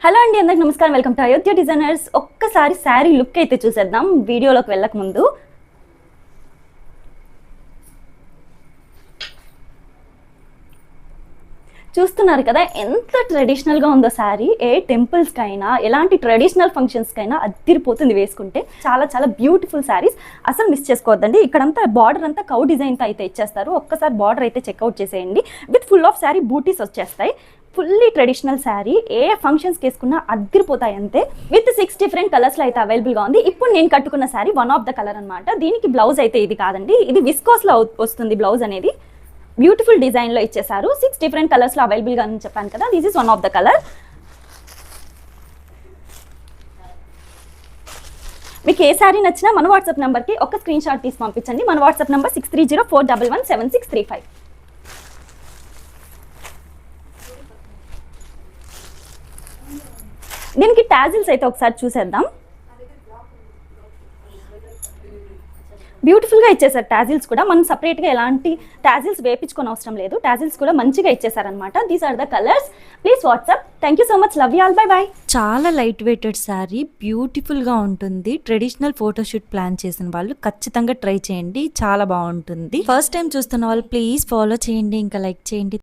Hello అండి, అందరికి నమస్కారం. Welcome to Ayodhya designers. ఒక్కసారి శారీ లుక్ అయితే చూసేద్దాం వీడియోలోకి వెళ్ళక ముందు. చూస్తున్నారు కదా ఎంత ట్రెడిషనల్గా ఉందో శారీ. ఏ టెంపుల్స్కైనా ఎలాంటి ట్రెడిషనల్ ఫంక్షన్స్కైనా అదిరిపోతుంది వేసుకుంటే. చాలా చాలా బ్యూటిఫుల్ శారీస్, అసలు మిస్ చేసుకోవద్దండి. ఇక్కడంతా బార్డర్ అంతా కౌ డిజైన్తో అయితే ఇచ్చేస్తారు. ఒక్కసారి బార్డర్ అయితే చెక్అవుట్ చేసేయండి. విత్ ఫుల్ ఆఫ్ శారీ బూటీస్ వచ్చేస్తాయి. ఫుల్లీ ట్రెడిషనల్ శారీ, ఏ ఫంక్షన్స్కి వేసుకున్నా అద్దరిపోతాయి అంతే. విత్ 6 డిఫరెంట్ కలర్స్లో అయితే అవైలబుల్గా ఉంది. ఇప్పుడు నేను కట్టుకున్న sari one of the colour అనమాట. దీనికి బ్లౌజ్ అయితే ఇది కాదండి, ఇది విస్కోస్లో వస్తుంది బ్లౌజ్ అనేది. బ్యూటిఫుల్ డిజైన్లో ఇచ్చేసారు. 6 డిఫరెంట్ కలర్స్లో అవైలబుల్గా అని చెప్పాను కదా, this is one of the colour. మీకు ఏ శారీ నచ్చినా మన వాట్సాప్ నెంబర్కి ఒక స్క్రీన్ షాట్ తీసి పంపించండి. మన వాట్సాప్ నెంబర్ 6304117635. దీనికి టాజిల్స్ అయితే ఒకసారి చూసేద్దాం. బ్యూటిఫుల్గా ఇచ్చేసారు టాజిల్స్ కూడా. మనం సపరేట్గా ఎలాంటి టాజిల్స్ వేయించుకొని అవసరం లేదు. టాజిల్స్ కూడా మంచిగా ఇచ్చేసారనమాట. These are the colours. Please WhatsApp. Thank you so much. Love you all. Bye bye. చాలా లైట్ వెయిటెడ్ శారీ, బ్యూటిఫుల్గా ఉంటుంది. ట్రెడిషనల్ ఫోటోషూట్ ప్లాన్ చేసిన వాళ్ళు ఖచ్చితంగా ట్రై చేయండి, చాలా బాగుంటుంది. ఫస్ట్ టైం చూస్తున్న వాళ్ళు ప్లీజ్ ఫాలో చేయండి, ఇంకా లైక్ చేయండి.